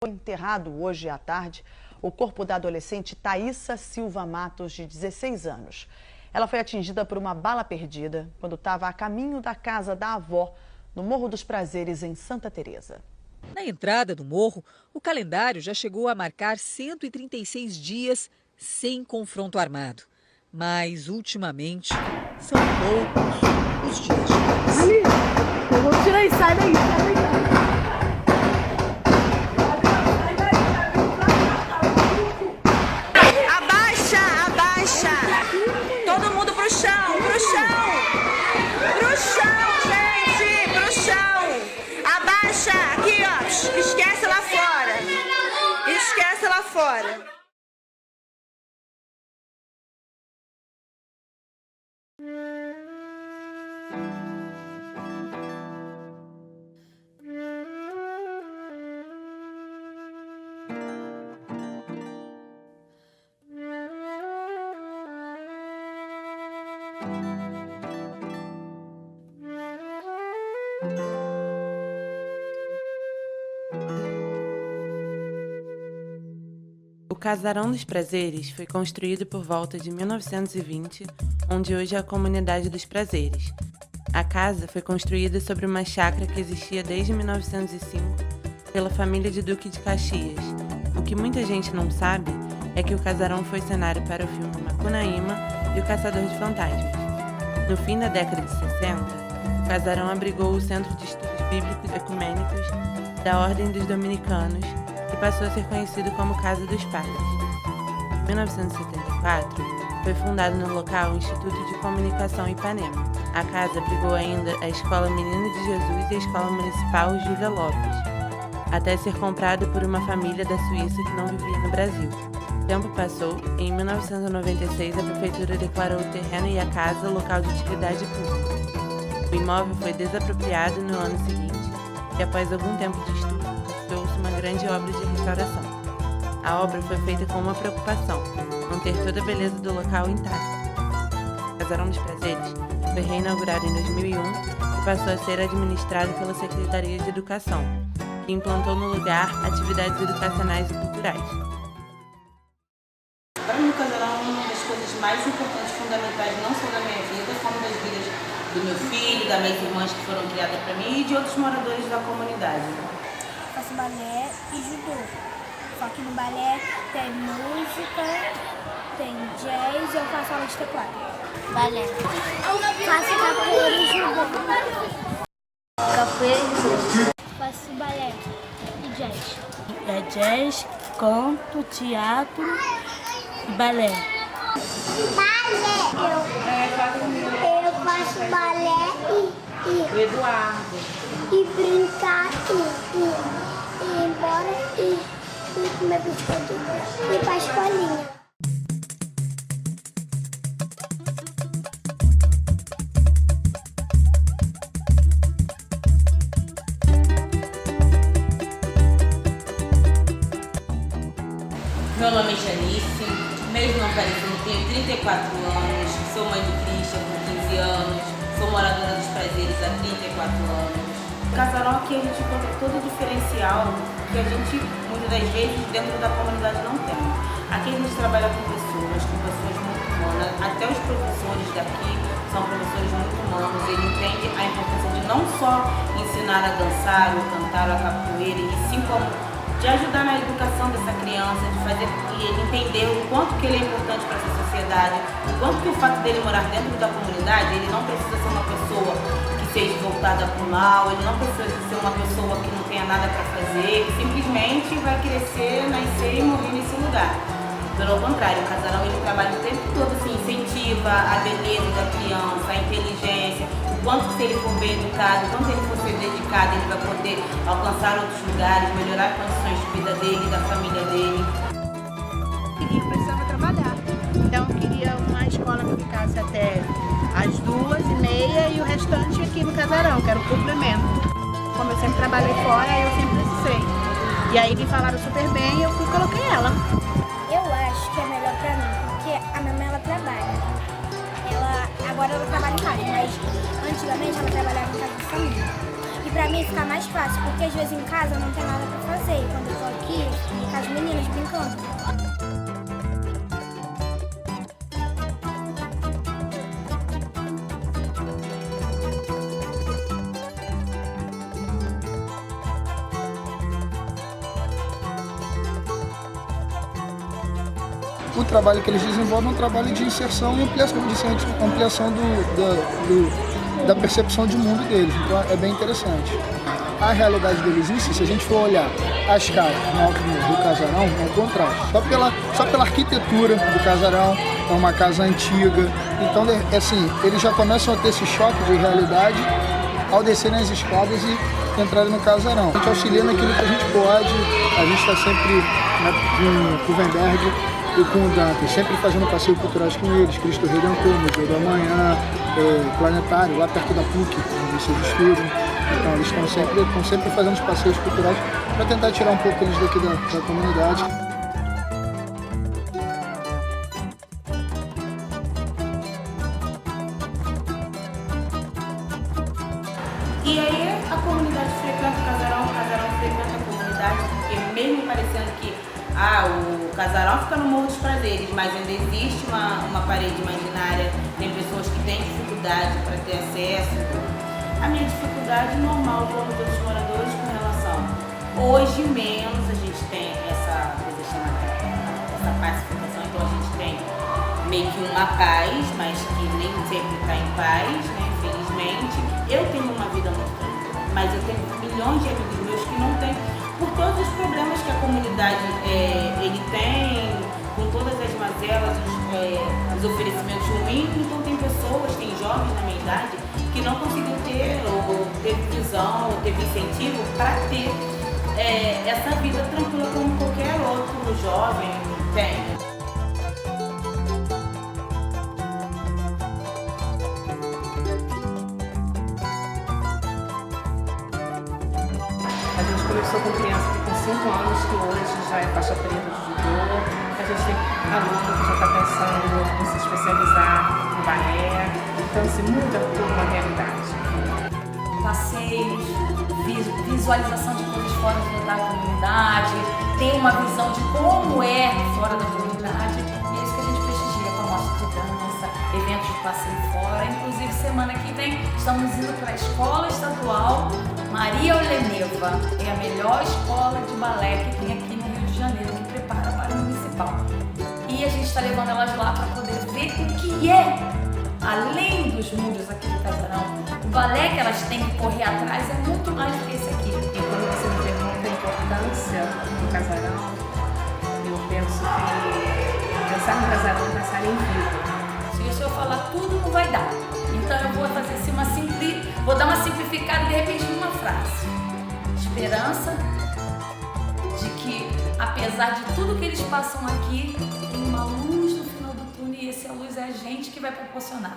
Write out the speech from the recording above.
Foi enterrado hoje à tarde o corpo da adolescente Thaísa Silva Matos, de 16 anos. Ela foi atingida por uma bala perdida quando estava a caminho da casa da avó, no Morro dos Prazeres, em Santa Teresa. Na entrada do morro, o calendário já chegou a marcar 136 dias sem confronto armado. Mas, ultimamente, são poucos os dias de paz. Ali, eu vou tirar isso, sai daí, sai daí. Todo mundo pro chão, pro chão! Pro chão, gente! Pro chão! Abaixa! Aqui, ó! Esquece lá fora! Esquece lá fora! O Casarão dos Prazeres foi construído por volta de 1920, onde hoje é a Comunidade dos Prazeres. A casa foi construída sobre uma chácara que existia desde 1905 pela família de Duque de Caxias. O que muita gente não sabe é que o casarão foi cenário para o filme Macunaíma e o Caçador de Fantasmas. No fim da década de 60, o casarão abrigou o Centro de Estudos Bíblicos Ecumênicos da Ordem dos Dominicanos, que passou a ser conhecido como Casa dos Padres. Em 1974, foi fundado no local o Instituto de Comunicação Ipanema. A casa abrigou ainda a Escola Menino de Jesus e a Escola Municipal Júlia Lopes, até ser comprado por uma família da Suíça que não vivia no Brasil. O tempo passou e em 1996 a Prefeitura declarou o terreno e a casa local de utilidade pública. O imóvel foi desapropriado no ano seguinte e, após algum tempo de estudo, criou-se uma grande obra de restauração. A obra foi feita com uma preocupação: manter toda a beleza do local intacta. O Casarão dos Prazeres foi reinaugurado em 2001 e passou a ser administrado pela Secretaria de Educação, que implantou no lugar atividades educacionais e culturais. Para mim, o casarão é uma das coisas mais importantes, fundamentais, não só da minha vida, como das vidas do meu filho, das minhas irmãs que foram criadas para mim e de outros moradores da comunidade. Faço balé e judô. Só que no balé tem música, tem jazz e eu faço aula de teclado. Balé. Faço capoeira e judô. Capoeira e judô. Faço balé e jazz. É jazz, canto, teatro e balé. Balé. Eu faço balé O Eduardo. e brincar e ir embora e comer biscoito e ir pra escolinha. Meu nome é Janice, mesmo não parecendo, tenho 34 anos, sou mãe do Christian com 15 anos, sou moradora dos Prazeres há 34 anos. O casarão aqui a gente encontra todo o diferencial que a gente, muitas das vezes, dentro da comunidade não tem. Aqui a gente trabalha com pessoas muito humanas, até os professores daqui são professores muito humanos, eles entendem a importância de não só ensinar a dançar ou cantar a capoeira, e sim como de ajudar na educação dessa criança, de fazer ele entender o quanto que ele é importante para essa sociedade, o quanto que o fato dele morar dentro da comunidade, ele não precisa ser uma pessoa que seja voltada para o mal, ele não precisa ser uma pessoa que não tenha nada para fazer, que simplesmente vai crescer, nascer e morrer nesse lugar. Pelo contrário, o casarão ele trabalha o tempo todo, assim, incentiva a beleza da criança, a inteligência, o quanto que se ele for bem educado, o quanto ele for ser dedicado, ele vai poder alcançar outros lugares, melhorar as condições de vida dele, da família dele. Eu precisava trabalhar, então eu queria uma escola que ficasse até às 2h30 e o restante aqui no casarão, que era o complemento. Como eu sempre trabalhei fora, eu sempre precisei. E aí me falaram super bem e eu coloquei ela. Eu acho que é melhor pra mim, porque a minha mãe ela trabalha. Agora ela trabalha em casa, mas antigamente ela trabalhava em casa de família. E pra mim fica mais fácil, porque às vezes em casa não tem nada pra fazer. E quando eu tô aqui, encanto. O trabalho que eles desenvolvem é um trabalho de inserção e ampliação da percepção de mundo deles. Então é bem interessante. A realidade deles em si, se a gente for olhar as casas no alto do casarão, é um contraste. Só pela arquitetura do casarão, é uma casa antiga. Então, assim, eles já começam a ter esse choque de realidade ao descerem as escadas e entrarem no casarão. A gente auxilia naquilo que a gente pode. A gente está sempre com o Weinberg e com o Dante, sempre fazendo passeios culturais com eles, Cristo Redentor, Museu do Amanhã, Planetário, lá perto da PUC, onde vocês estudam. Então eles estão sempre fazendo os passeios culturais para tentar tirar um pouco eles daqui da comunidade. E aí a comunidade frequenta o casarão frequenta a comunidade, porque mesmo parecendo que o casarão fica no Morro dos Prazeres, mas ainda existe uma parede imaginária, tem pessoas que têm dificuldade para ter acesso. A minha dificuldade normal, como todos os moradores, com relação. Hoje menos a gente tem essa coisa chamada essa pacificação, então a gente tem meio que uma paz, mas que nem sempre está em paz, né, infelizmente. Eu tenho uma vida muito tranquila, mas eu tenho milhões de amigos meus que não têm, por todos os problemas que a comunidade ele tem, com todas as mazelas, os oferecimentos ruins. Então tem pessoas, tem jovens na minha idade que não conseguiu ter, ou teve visão, ou teve incentivo para ter essa vida tranquila como qualquer outro jovem tem. A gente começou com criança com 5 anos, que hoje já é faixa preta de judô. A gente tem aluno que já está pensando em se especializar no balé. Então, assim, muda tudo na realidade. Passeios, visualização de coisas fora da comunidade, ter uma visão de como é fora da comunidade. E é isso que a gente prestigia com a mostra de dança, eventos de passeio fora. Inclusive, semana que vem, estamos indo para a Escola Estadual Maria Oleneva. É a melhor escola de balé que tem aqui no Rio de Janeiro, que prepara para o municipal. E a gente está levando elas lá para poder ver o que é, além dos muros aqui do casarão. O balé que elas têm que correr atrás é muito mais do que esse aqui. E quando você me pergunta a importância do casarão, eu penso que pensar no casarão é pensar em vida. Se eu falar tudo, não vai dar. Então eu vou fazer assim vou dar uma simplificada de repente numa frase. Esperança de que, apesar de tudo que eles passam aqui, tem uma luz no final do túnel e essa luz é a gente que vai proporcionar.